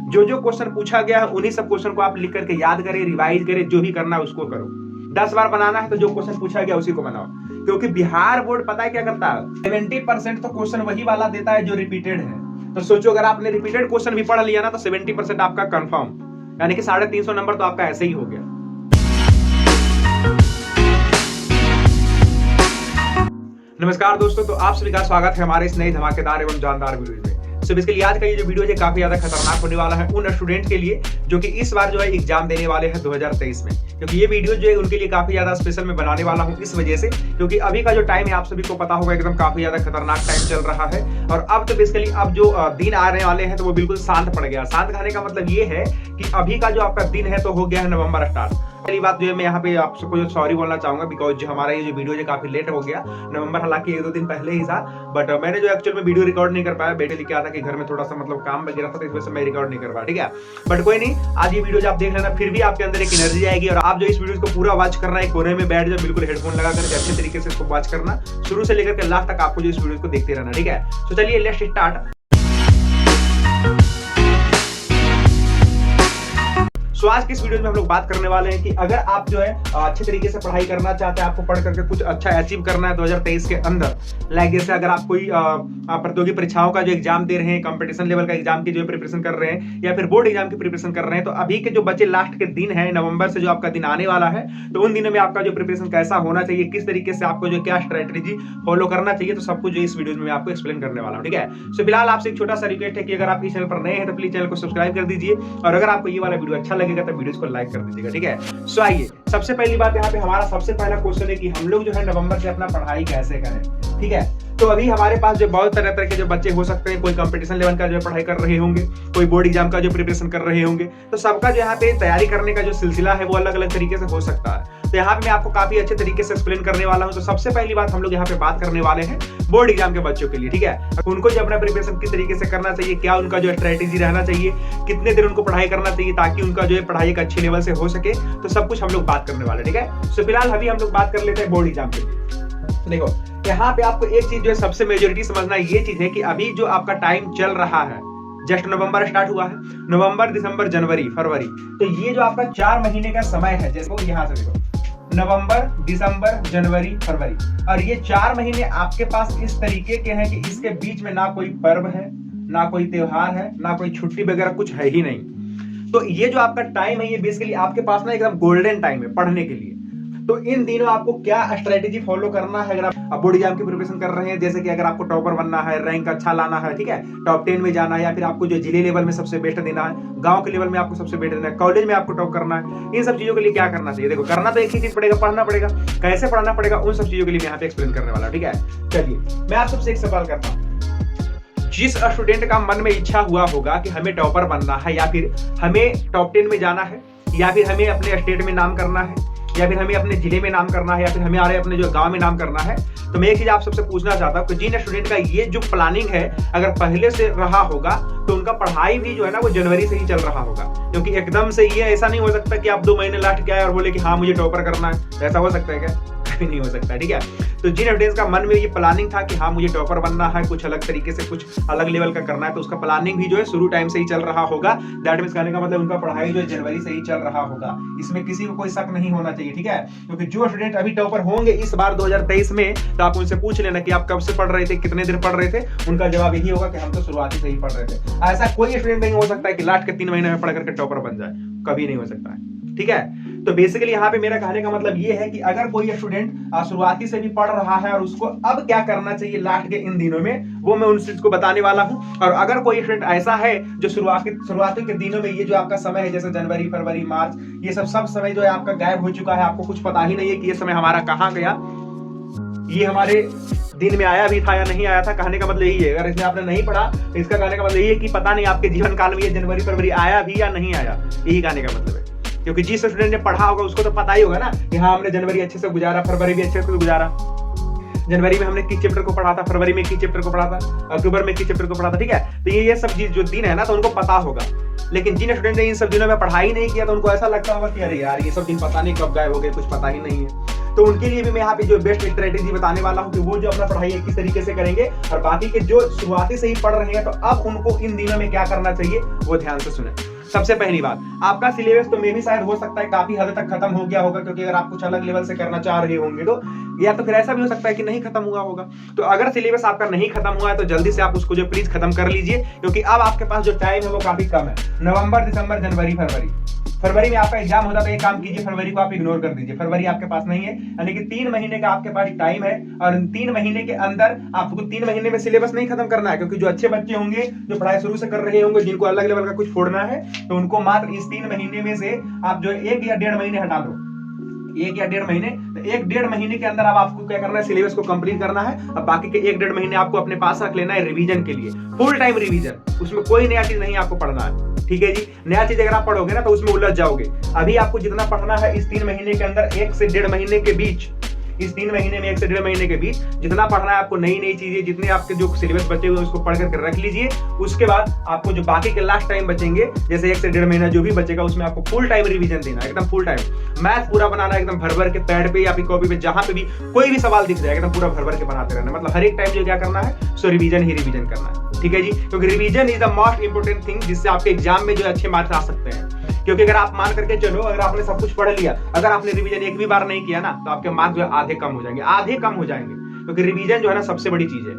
जो जो क्वेश्चन पूछा गया है उन्हीं सब क्वेश्चन को आप लिख करके याद करें, रिवाइज करें, जो भी करना है उसको करो। 10 बार बनाना है तो जो क्वेश्चन पूछा गया उसी को बनाओ, क्योंकि बिहार बोर्ड पता है क्या करता है, 70% तो क्वेश्चन वही वाला देता है जो रिपीटेड है। तो सोचो अगर आपने रिपीटेड क्वेश्चन भी पढ़ लिया ना तो 70% आपका कंफर्म, यानी कि 350 नंबर तो आपका ऐसे ही हो गया। नमस्कार दोस्तों, तो आप सभी का स्वागत है हमारे इस नई धमाकेदार एवं जानदार वीडियो में। सो बेसिकली आज का ये जो वीडियो है काफी ज्यादा खतरनाक होने वाला है उन स्टूडेंट के लिए जो कि इस बार जो है एग्जाम देने वाले हैं 2023 में, क्योंकि ये वीडियो जो है उनके लिए काफी ज्यादा स्पेशल में बनाने वाला हूं इस वजह से, क्योंकि अभी का जो टाइम है आप सभी को पता होगा एकदम काफी ज्यादा खतरनाक टाइम चल रहा है। और अब तो बेसिकली अब जो दिन आने वाले हैं तो वो बिल्कुल शांत पड़ गया। शांत कहने का मतलब ये है कि अभी का जो आपका दिन है तो हो गया है नवंबर स्टार्ट। पहली बात जो है मैं यहाँ पे आप सबको जो सॉरी बोलना चाहूंगा, बिकॉज जो हमारा ये जो वीडियो है काफी लेट हो गया। नवंबर हालांकि 1-2 दिन पहले ही था, बट मैंने जो एक्चुअल में वीडियो रिकॉर्ड नहीं कर पाया, बेटे लेके आया था कि घर में थोड़ा सा मतलब काम वगैरह था, तो इस वजह से मैं रिकॉर्ड नहीं कर पाया। ठीक है, बट कोई नहीं, आज ये वीडियो जब आप देख लेना फिर भी आपके अंदर एक एनर्जी आएगी और आप जो इस वीडियो को पूरा वॉच करना है, कोने में बैठ जाओ, बिल्कुल हेडफोन लगा करके अच्छे तरीके से इसको वॉच करना, शुरू से लेकर के लास्ट तक आपको जो इस वीडियो को देखते रहना। ठीक है, तो चलिए लेट्स स्टार्ट। सो आज की इस वीडियो में हम लोग बात करने वाले हैं कि अगर आप जो है अच्छे तरीके से पढ़ाई करना चाहते हैं, आपको पढ़ करके कुछ अच्छा अचीव करना है 2023 के अंदर, लाइक जैसे अगर आप कोई प्रतियोगी परीक्षाओं का जो एग्जाम दे रहे हैं, कंपटीशन लेवल का एग्जाम की जो प्रिपरेशन कर रहे हैं या फिर बोर्ड एग्जाम की प्रिपरेशन कर रहे हैं, तो अभी के जो बचे लास्ट के दिन है नवंबर से जो आपका दिन आने वाला है, तो उन दिनों में आपका जो प्रिपरेशन कैसा होना चाहिए, किस तरीके से आपको जो क्या स्ट्रेटेजी फॉलो करना चाहिए, तो सब कुछ जो इस वीडियो में मैं आपको एक्सप्लेन करने वाला हूँ। ठीक है, सो फिलहाल आपसे एक छोटा सा रिक्वेस्ट है कि अगर आप इस चैनल पर नए हैं तो प्लीज चैनल को सब्सक्राइब कर दीजिए, और अगर आपको ये वाला वीडियो अच्छा लगेगा तो वीडियो को लाइक कर दीजिएगा। ठीक है, सो आइए सबसे पहली बात यहाँ पे हमारा सबसे पहला क्वेश्चन है कि हम लोग जो है नवंबर से अपना पढ़ाई कैसे करें। ठीक है, तो अभी हमारे पास जो बहुत तरह तरह के जो बच्चे हो सकते हैं, कोई कंपटीशन लेवल का जो पढ़ाई कर रहे होंगे, कोई बोर्ड एग्जाम का जो प्रिपरेशन कर रहे होंगे, तो सबका जो यहाँ पे तैयारी करने का जो सिलसिला है वो अलग अलग तरीके से हो सकता है। तो यहाँ पे मैं आपको काफी अच्छे तरीके से एक्सप्लेन करने वाला हूँ। तो सबसे पहली बात हम लोग यहाँ पे बात करने वाले हैं बोर्ड एग्जाम के बच्चों के लिए। ठीक है, उनको जो अपना प्रिपरेशन किस तरीके से करना चाहिए, क्या उनका जो स्ट्रेटेजी रहना चाहिए, कितने दिन उनको पढ़ाई करना चाहिए ताकि उनका जो है पढ़ाई एक अच्छे लेवल से हो सके, तो सब कुछ हम लोग बात करने वाले। ठीक है, सो फिलहाल अभी हम लोग बात कर लेते हैं बोर्ड एग्जाम के लिए। देखो यहाँ पे आपको एक चीज जो है सबसे मेजोरिटी समझना ये चीज है कि अभी जो आपका टाइम चल रहा है, जस्ट नवंबर स्टार्ट हुआ है, नवंबर, दिसंबर, जनवरी, फरवरी, तो ये जो आपका 4 महीने का समय है, जैसे यहाँ से देखो नवंबर, दिसंबर, जनवरी, फरवरी, और ये 4 महीने आपके पास इस तरीके के हैं कि इसके बीच में ना कोई पर्व है, ना कोई त्योहार है, ना कोई छुट्टी वगैरह कुछ है ही नहीं। तो ये जो आपका टाइम है ये बेसिकली आपके पास ना एकदम गोल्डन टाइम है पढ़ने के लिए। तो इन दिनों आपको क्या स्ट्रेटेजी फॉलो करना है, अगर आप बोर्ड एग्जाम की प्रिपरेशन कर रहे हैं, जैसे कि अगर आपको टॉपर बनना है, रैंक अच्छा लाना है, ठीक है, टॉप 10 में जाना है, या फिर आपको जो जिले लेवल में सबसे बेस्ट देना है, गांव के लेवल में आपको सबसे बेस्ट देना है, कॉलेज में आपको टॉप करना है, इन सब चीजों के लिए क्या करना चाहिए। देखो करना तो एक ही चीज पड़ेगा, पढ़ना पड़ेगा। कैसे पढ़ना पड़ेगा उन सब चीजों के लिए मैं यहाँ पे एक्सप्लेन करने वाला। ठीक है, चलिए मैं आप सबसे एक सवाल करता हूँ। जिस स्टूडेंट का मन में इच्छा हुआ होगा कि हमें टॉपर बनना है, या फिर हमें टॉप 10 में जाना है, या फिर हमें अपने स्टेट में नाम करना है, या फिर हमें अपने जिले में नाम करना है, या फिर हमें अपने जो गांव में नाम करना है, तो मैं एक चीज आप सबसे पूछना चाहता हूं कि जिन स्टूडेंट का ये जो प्लानिंग है अगर पहले से रहा होगा तो उनका पढ़ाई भी जो है ना वो जनवरी से ही चल रहा होगा, क्योंकि एकदम से ये ऐसा नहीं हो सकता कि आप 2 महीने लास्ट के आए और बोले कि हाँ मुझे टॉपर करना है। ऐसा हो सकता है क्या? कभी नहीं हो सकता। ठीक है, तो जिन स्टूडेंट्स का मन में ये प्लानिंग था कि हाँ मुझे टॉपर बनना है, कुछ अलग तरीके से कुछ अलग लेवल का करना है, तो उसका प्लानिंग भी जो है शुरू टाइम से ही चल रहा होगा। दैट मींस कहने का मतलब उनका पढ़ाई जो है जनवरी से ही चल रहा होगा, इसमें किसी को कोई शक नहीं होना चाहिए। ठीक है, क्योंकि जो स्टूडेंट अभी टॉपर होंगे इस बार 2023 में, तो आप उनसे पूछ लेना कि आप कब से पढ़ रहे थे, कितने देर पढ़ रहे थे, उनका जवाब यही होगा कि हम तो शुरुआती से ही पढ़ रहे थे। ऐसा कोई स्टूडेंट नहीं हो सकता है कि लास्ट के 3 महीने में पढ़ करके टॉपर बन जाए, कभी नहीं हो सकता है। ठीक है, तो बेसिकली यहाँ पे मेरा कहने का मतलब ये है कि अगर कोई स्टूडेंट शुरुआती से भी पढ़ रहा है और उसको अब क्या करना चाहिए लास्ट के इन दिनों में, वो मैं उन चीज को बताने वाला हूँ। और अगर कोई स्टूडेंट ऐसा है जो शुरुआती के दिनों में ये जो आपका समय है, जैसे जनवरी, फरवरी, मार्च, ये सब समय जो है आपका गायब हो चुका है, आपको कुछ पता ही नहीं है कि ये समय हमारा कहाँ गया, ये हमारे दिन में आया भी था या नहीं आया था, कहने का मतलब यही है। अगर इसमें आपने नहीं पढ़ा तो इसका कहने का मतलब यही है कि पता नहीं आपके जीवन काल में ये जनवरी फरवरी आया भी या नहीं आया, यही कहने का मतलब है। क्योंकि जिस स्टूडेंट ने पढ़ा होगा उसको तो पता ही होगा ना कि हाँ हमने जनवरी अच्छे से गुजारा, फरवरी भी अच्छे से गुजारा, जनवरी में हमने किस चैप्टर को पढ़ा था, फरवरी में किस चैप्टर को पढ़ा था, अक्टूबर में किस चैप्टर को पढ़ा था। ठीक है, तो ये सब चीज जो दिन है ना तो उनको पता होगा। लेकिन जिन स्टूडेंट ने इन सब दिनों में पढ़ाई नहीं किया तो उनको ऐसा लगता होगा कि अरे यार ये सब दिन पता नहीं कब गायब हो गए, कुछ पता ही नहीं है। तो उनके लिए भी मैं यहाँ पे जो बेस्ट स्ट्रेटेजी बताने वाला हूँ कि वो जो अपना पढ़ाई किस तरीके से करेंगे, और बाकी के जो शुरुआती से ही पढ़ रहे हैं तो अब उनको इन दिनों में क्या करना चाहिए वो ध्यान से सुने। सबसे पहली बात, आपका सिलेबस तो मे भी शायद हो सकता है काफी हद तक खत्म हो गया होगा, क्योंकि अगर आप कुछ अलग लेवल से करना चाह रहे होंगे तो, या तो फिर ऐसा भी हो सकता है कि नहीं खत्म हुआ होगा। तो अगर सिलेबस आपका नहीं खत्म हुआ है तो जल्दी से आप उसको जो प्लीज खत्म कर लीजिए, क्योंकि अब आपके पास जो टाइम है वो काफी कम है। नवंबर, दिसंबर, जनवरी, फरवरी में आपका एग्जाम होता है, एक काम कीजिए फरवरी को आप इग्नोर कर दीजिए, फरवरी आपके पास नहीं है, यानी कि 3 महीने का आपके पास टाइम है, और 3 महीने के अंदर आपको 3 महीने में सिलेबस नहीं खत्म करना है, क्योंकि जो अच्छे बच्चे होंगे जो पढ़ाई शुरू से कर रहे होंगे, जिनको अलग लेवल का कुछ फोड़ना है, तो उनको मात्र इस 3 महीने में से आप जो 1 या 1.5 महीने हटा दो, 1 या 1.5 महीने, तो 1-1.5 महीने के अंदर अब आपको क्या करना है, सिलेबस को कंप्लीट करना है। अब बाकी के 1-1.5 महीने आपको अपने पास रख लेना है रिवीजन के लिए, फुल टाइम रिवीजन, उसमें कोई नया चीज नहीं आपको पढ़ना है, ठीक है जी। नया चीज अगर आप पढ़ोगे ना तो उसमें उलझ जाओगे। अभी आपको जितना पढ़ना है इस 3 महीने के अंदर, 1 से 1.5 महीने के बीच, इस 3 महीने में 1 से 1.5 महीने के बीच जितना पढ़ना है आपको, नई चीजें जितने आपके जो सिलेबस बचे हुए उसको पढ़ करके रख लीजिए। उसके बाद आपको जो बाकी के लास्ट टाइम बचेंगे, जैसे 1 से 1.5 महीना जो भी बचेगा, उसमें आपको फुल टाइम रिवीजन देना, एकदम फुल टाइम मैथ पूरा बनाना, एकदम भर के पैड पे या फिर कॉपी पे, जहां पे भी कोई भी सवाल दिख जाए एकदम पूरा भर के बनाते रहना। मतलब हर एक टाइम जो क्या करना है, सो रिवीजन ही रिवीजन करना है, ठीक है जी। क्योंकि revision is the most important thing, जिससे आपके एग्जाम में जो अच्छे मार्क्स आ सकते हैं। क्योंकि अगर आप मान करके चलो, अगर आपने सब कुछ पढ़ लिया, अगर आपने रिवीजन एक भी बार नहीं किया ना, तो आपके मार्क्स जो है आधे कम हो जाएंगे, आधे कम हो जाएंगे, क्योंकि रिवीजन जो है ना सबसे बड़ी चीज है,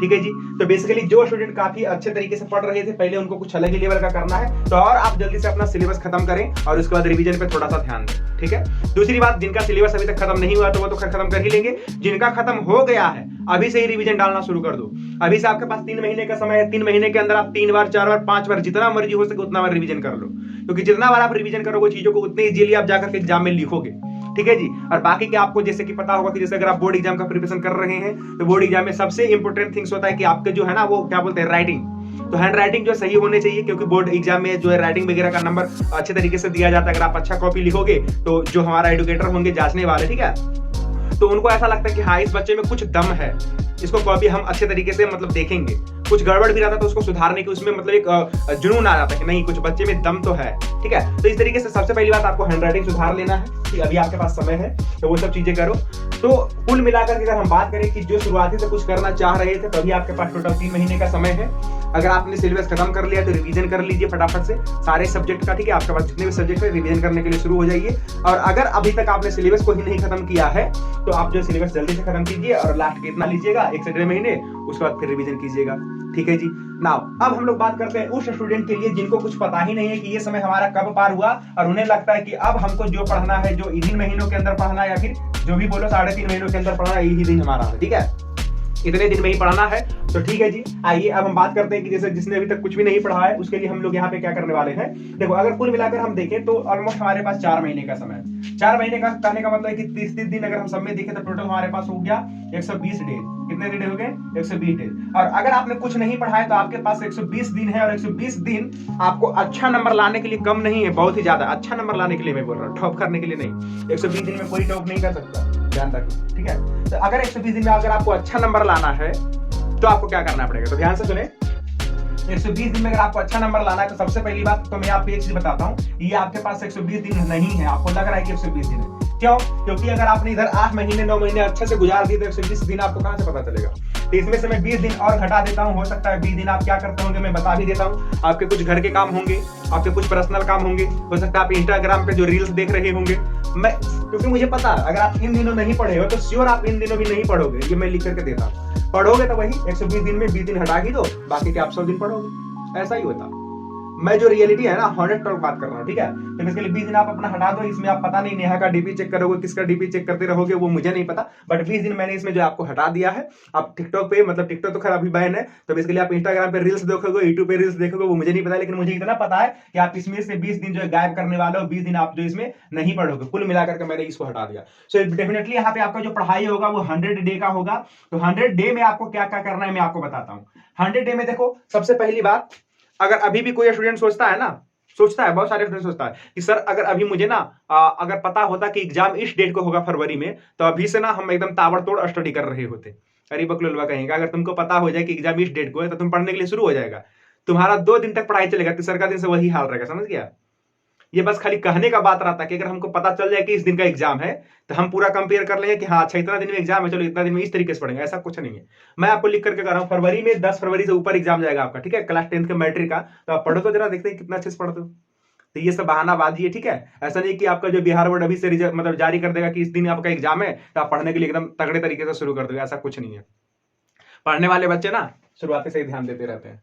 ठीक है जी। तो बेसिकली जो स्टूडेंट काफी अच्छे तरीके से पढ़ रहे थे पहले, उनको कुछ अलग ही लेवल का करना है, तो और आप जल्दी से अपना सिलेबस खत्म करें और उसके बाद रिवीजन पे थोड़ा सा ध्यान दें, ठीक है। दूसरी बात, जिनका सिलेबस अभी तक खत्म नहीं हुआ तो वो तो खत्म कर ही लेंगे, जिनका खत्म हो गया है अभी से ही रिवीजन डालना शुरू कर दो। अभी से आपके पास 3 महीने का समय है, 3 महीने के अंदर आप 3 बार, 4 बार, 5 बार, जितना मर्जी हो सके उतना बार रिवीजन कर लो, क्योंकि जितना बार आप रिवीजन करोगे चीजों को, उतनी इजीली आप जाकर के एग्जाम में लिखोगे, ठीक है जी। और बाकी के आपको जैसे कि पता होगा कि जैसे अगर आप बोर्ड एग्जाम का प्रिपरेशन कर रहे हैं, तो बोर्ड एग्जाम में सबसे इंपॉर्टेंट थिंग्स होता है कि आपके जो है ना वो क्या बोलते हैं, राइटिंग। तो हैंड राइटिंग जो सही होने चाहिए, क्योंकि बोर्ड एग्जाम में जो है राइटिंग वगैरह का नंबर अच्छे तरीके से दिया जाता है। अगर आप अच्छा कॉपी लिखोगे तो जो हमारा एडुकेटर होंगे, जांचने वाले, ठीक है, तो उनको ऐसा लगता है कि हाँ इस बच्चे में कुछ दम है, इसको कॉपी हम अच्छे तरीके से मतलब देखेंगे, कुछ गड़बड़ भी रहता है तो उसको सुधारने की उसमें मतलब एक जुनून आ जाता है कि नहीं कुछ बच्चे में दम तो है, ठीक है। तो इस तरीके से सबसे पहली बात आपको हैंड राइटिंग सुधार लेना है, कि अभी आपके पास समय है तो वो सब चीजें करो। तो कुल मिलाकर के अगर हम बात करें कि जो शुरुआती से कुछ करना चाह रहे थे, तो अभी आपके पास टोटल 3 महीने का समय है। अगर आपने सिलेबस खत्म कर लिया तो रिवीजन कर लीजिए फटाफट से सारे सब्जेक्ट का, ठीक है। आपके पास जितने भी सब्जेक्ट है रिवीजन करने के लिए शुरू हो जाइए। और अगर अभी तक आपने सिलेबस को ही नहीं खत्म किया है तो आप जो सिलेबस जल्दी से खत्म कीजिए और लास्ट कितना लीजिएगा, 1 से 1.5 महीने, उसके बाद फिर रिवीजन कीजिएगा, ठीक है जी। नाउ अब हम लोग बात करते हैं उस स्टूडेंट के लिए जिनको कुछ पता ही नहीं है कि ये समय हमारा कब पार हुआ, और उन्हें लगता है कि अब हमको जो पढ़ना है, जो इन्हीं महीनों के अंदर पढ़ना है, या फिर जो भी बोलो 3.5 महीनों के अंदर पढ़ना है, यही दिन हमारा है, ठीक है, इतने दिन में ही पढ़ना है। तो ठीक है जी, आइए अब हम बात करते हैं कि जैसे जिसने अभी तक कुछ भी नहीं पढ़ा है उसके लिए हम लोग यहाँ पे क्या करने वाले हैं। देखो, अगर कुल मिलाकर हम देखें तो ऑलमोस्ट हमारे पास 4 महीने का समय है। 4 महीने का कहने का मतलब है कि 30 दिन अगर हम सब में देखें तो टोटल हमारे पास हो गया 120 डेज। कितने दिन हो गए? 120 डेज। और अगर आपने कुछ नहीं पढ़ा है तो आपके पास 120 दिन है, और 120 दिन आपको अच्छा नंबर लाने के लिए कम नहीं है, बहुत ही ज्यादा अच्छा नंबर लाने के लिए मैं बोल रहा हूँ, टॉप करने के लिए नहीं। 120 दिन में कोई टॉप नहीं कर सकता, ध्यान रखना, ठीक है। तो अगर 120 दिन में अगर आपको अच्छा नंबर लाना है तो आपको क्या करना पड़ेगा, तो ध्यान से सुने। 120 दिन में अगर आपको अच्छा नंबर लाना है तो सबसे पहली बात तो मैं आपको एक चीज बताता हूँ, ये आपके पास 120 दिन नहीं है। आपको लग रहा है कि 120 दिन है, क्यों? क्योंकि अगर आपने इधर 8 महीने 9 महीने अच्छे से गुजार दिए तो 120 दिन आपको कहां से पता चलेगा। तो इसमें से मैं 20 दिन और घटा देता हूं, हो सकता है 20 दिन आप क्या करते होंगे मैं बता भी देता हूं। आपके कुछ घर के काम होंगे, आपके कुछ पर्सनल काम होंगे, हो सकता है आप इंस्टाग्राम पे जो रील्स देख रहे होंगे। मैं क्योंकि मुझे पता अगर आप इन दिनों नहीं पढ़े हो तो श्योर आप इन दिनों भी नहीं पढ़ोगे, ये मैं लिख करके देता हूं। पढ़ोगे तो वही 120 दिन में 20 दिन हटा ही दो, बाकी के आप 100 दिन पढ़ोगे, ऐसा ही होता। मैं जो रियलिटी है ना 100% बात कर रहा हूँ, ठीक है। तो इसके लिए 20 दिन आप अपना हटा दो। इसमें आप पता नहीं नेहा का डीपी चेक करोगे, किसका डीपी चेक करते रहोगे वो मुझे नहीं पता, बट 20 दिन मैंने इसमें जो आपको हटा दिया है। आप टिकटॉक पे, मतलब टिकटॉक तो खैर अभी बैन है, तो इसके लिए आप इंस्टाग्राम पे रील्स देखोगे, यूट्यूब पे रील्स देखोगे, वो मुझे नहीं पता, लेकिन मुझे इतना पता है कि आप इसमें से 20 दिन जो है गायब करने वाले हो, 20 दिन आप जो इसमें नहीं पढ़ोगे। कुल मिलाकर के मैंने इसको हटा दिया। सो डेफिनेटली यहाँ पे आपका जो पढ़ाई होगा वो 100 डे का होगा। तो 100 डे में आपको क्या क्या करना है मैं आपको बताता हूँ। 100 डे में देखो, सबसे पहली बात, अगर अभी भी कोई स्टूडेंट सोचता है बहुत सारे स्टूडेंट सोचता है कि सर अगर अभी मुझे ना अगर पता होता कि एग्जाम इस डेट को होगा फरवरी में, तो अभी से ना हम एकदम ताबड़तोड़ स्टडी कर रहे होते। अरे बकलोलवा कहेंगे, अगर तुमको पता हो जाए कि एग्जाम इस डेट को है तो तुम पढ़ने के लिए शुरू हो जाएगा, तुम्हारा 2 दिन तक पढ़ाई चलेगा, तीसरा दिन से वही हाल रहेगा, समझ गया। ये बस खाली कहने का बात रहता है कि अगर हमको पता चल जाए कि इस दिन का एग्जाम है तो हम पूरा कंपेयर कर लेंगे कि हाँ अच्छा इतना दिन में एग्जाम है, चलो इतना दिन में इस तरीके से पढ़ेंगे। ऐसा कुछ नहीं है। मैं आपको लिख करके कर रहा हूँ, फरवरी में 10 फरवरी से ऊपर एग्जाम जाएगा आपका, ठीक है, क्लास 10 के मैट्रिक का। तो आप पढ़ो तो जरा, देखते हैं कितना अच्छे से पढ़ते हो। तो ये सब बहानाबाजी है, ठीक है। ऐसा नहीं कि आपका जो बिहार बोर्ड अभी से मतलब जारी कर देगा कि इस दिन आपका एग्जाम है तो आप पढ़ने के लिए एकदम तगड़े तरीके से शुरू कर दोगे, ऐसा कुछ नहीं है। पढ़ने वाले बच्चे ना शुरुआत से ही ध्यान देते रहते हैं।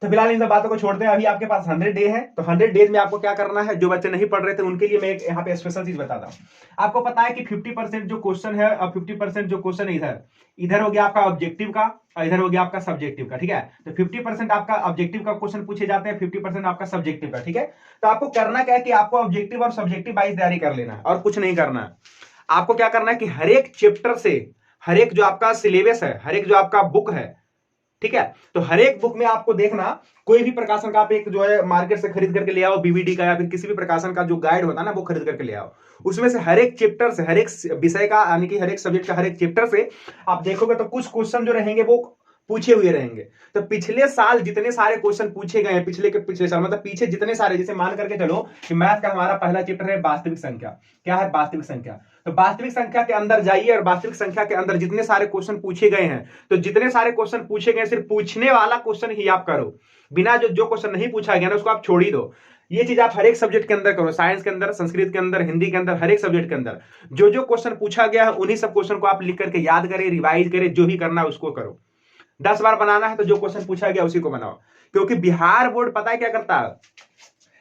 तो फिलहाल इन सब बातों को छोड़ते हैं। अभी आपके पास 100 डे है, तो 100 डेज में आपको क्या करना है। जो बच्चे नहीं पढ़ रहे थे उनके लिए मैं एक यहाँ पे स्पेशल चीज बताता हूँ। आपको पता है कि 50% जो क्वेश्चन है और 50% जो क्वेश्चन है इधर हो गया आपका ऑब्जेक्टिव का और इधर हो गया आपका सब्जेक्टिव का, ठीक है। तो 50% आपका ऑब्जेक्टिव का क्वेश्चन पूछे जाते हैं, 50% आपका सब्जेक्टिव का, ठीक है। तो आपको करना क्या है कि आपको ऑब्जेक्टिव और सब्जेक्टिव वाइज तैयारी कर लेना है और कुछ नहीं करना है। आपको क्या करना है कि हर एक चैप्टर से, हर एक जो आपका सिलेबस है, हर एक जो आपका बुक है, ठीक है, तो हर एक बुक में आपको देखना, कोई भी प्रकाशन का आप एक जो है मार्केट से खरीद करके ले आओ, बीबीडी का या फिर किसी भी प्रकाशन का जो गाइड होता है ना वो खरीद करके ले आओ। उसमें से हर एक चैप्टर से, हर एक विषय का यानी कि हर एक सब्जेक्ट का हर एक चैप्टर से आप देखोगे तो कुछ क्वेश्चन जो रहेंगे वो पूछे हुए रहेंगे। तो पिछले साल जितने सारे क्वेश्चन पूछे गए हैं, पिछले साल मतलब पीछे जितने सारे, जैसे मान करके चलो कि मैथ का हमारा पहला चैप्टर है वास्तविक संख्या। क्या है? वास्तविक संख्या। तो वास्तविक संख्या के अंदर जाइए और वास्तविक संख्या के अंदर जितने सारे क्वेश्चन पूछे गए हैं, तो जितने सारे क्वेश्चन पूछे गए सिर्फ पूछने वाला क्वेश्चन ही आप करो, बिना जो क्वेश्चन नहीं पूछा गया ना उसको आप छोड़ ही दो। ये चीज आप हर एक सब्जेक्ट के अंदर करो, साइंस के अंदर, संस्कृत के अंदर, हिंदी के अंदर, हर एक सब्जेक्ट के अंदर जो क्वेश्चन पूछा गया है उन्हीं सब क्वेश्चन को आप लिख करके याद करें, रिवाइज करें, जो भी करना है उसको करो। 10 बार बनाना है तो जो क्वेश्चन पूछा गया उसी को बनाओ, क्योंकि बिहार बोर्ड पता है क्या करता है,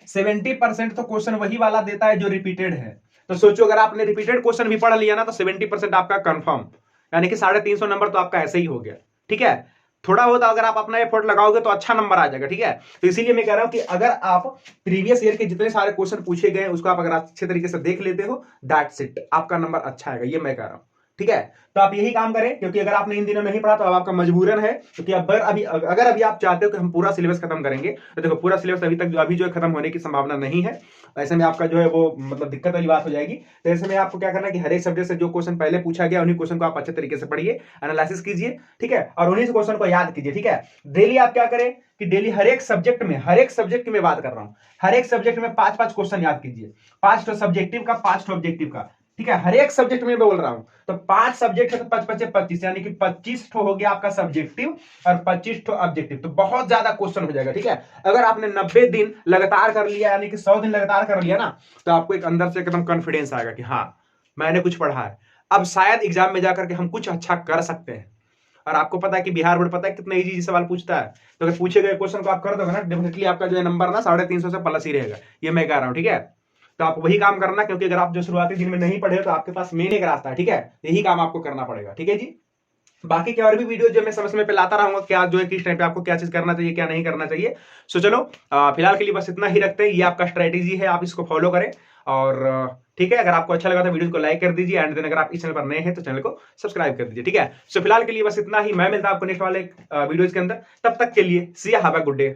70% तो क्वेश्चन वही वाला देता है जो रिपीटेड है। तो सोचो अगर आपने रिपीटेड क्वेश्चन भी पढ़ लिया ना तो 70% आपका कंफर्म, यानी कि 350 नंबर तो आपका ऐसे ही हो गया, ठीक है। थोड़ा होता अगर आप अपना एफर्ट लगाओगे तो अच्छा नंबर आ जाएगा, ठीक है। तो इसीलिए मैं कह रहा हूं कि अगर आप प्रीवियस ईयर के जितने सारे क्वेश्चन पूछे गए उसको आप अगर अच्छे तरीके से देख लेते हो, दैट्स इट, आपका नंबर अच्छा आएगा, ये मैं कह रहा हूं, ठीक है। तो आप यही काम करें, क्योंकि अगर आपने इन दिनों नहीं पढ़ा तो अब आपका मजबूरन है, क्योंकि अगर अभी आप चाहते हो कि हम पूरा सिलेबस खत्म करेंगे तो देखो पूरा सिलेबस अभी जो है खत्म होने की संभावना नहीं है। ऐसे में आपका जो है वो मतलब दिक्कत वाली बात हो जाएगी। तो ऐसे में आपको क्या करना है कि हर एक सब्जेक्ट से जो क्वेश्चन पहले पूछा गया उन्हीं क्वेश्चन को आप अच्छे तरीके से पढ़िए, एनालिसिस कीजिए, ठीक है, और उन्हीं क्वेश्चन को याद कीजिए, ठीक है। डेली आप क्या करें कि डेली हर एक सब्जेक्ट की मैं बात कर रहा हूं, हर एक सब्जेक्ट में 5-5 क्वेश्चन याद कीजिए, 5 तो सब्जेक्टिव का, 5 तो ऑब्जेक्टिव का, ठीक है। हर एक सब्जेक्ट में बोल रहा हूं, तो 5 सब्जेक्ट है तो 5-5-25, यानी कि 25 ठो हो गया आपका सब्जेक्टिव और 25 ठो ऑब्जेक्टिव। तो बहुत ज्यादा क्वेश्चन हो जाएगा, ठीक है। अगर आपने 90 दिन लगातार कर लिया, यानी कि 100 दिन लगातार कर लिया ना, तो आपको एक अंदर से एकदम कॉन्फिडेंस आएगा कि हाँ मैंने कुछ पढ़ा है, अब शायद एग्जाम में जाकर के हम कुछ अच्छा कर सकते हैं। और आपको पता है कि बिहार बोर्ड पता है कितना इजी सवाल पूछता है, तो अगर पूछे गए क्वेश्चन को आप कर दोगे ना, डेफिनेटली आपका जो है नंबर ना 350 से प्लस ही रहेगा, ये मैं कह रहा हूं, ठीक है। तो आप वही काम करना, क्योंकि अगर आप जो शुरुआती दिन में नहीं पढ़े तो आपके पास मेन एक रास्ता है, ठीक है, यही काम आपको करना पड़ेगा, ठीक है जी। बाकी के और भी वीडियो जो मैं समय समय पे लाता रहूंगा, क्या जो है किस टाइम पे आपको क्या चीज करना चाहिए, क्या नहीं करना चाहिए। सो चलो फिलहाल के लिए बस इतना ही रखते हैं, ये आपका स्ट्रेटेजी है, आप इसको फॉलो करें। और ठीक है, अगर आपको अच्छा लगा तो वीडियो को लाइक कर दीजिए, एंड देन अगर आप इस चैनल पर नए हैं तो चैनल को सब्सक्राइब कर दीजिए, ठीक है। सो फिलहाल के लिए बस इतना ही, मैं मिलता हूं आपको नेक्स्ट वाले वीडियोज के अंदर, तब तक के लिए सी या हैव अ गुड डे।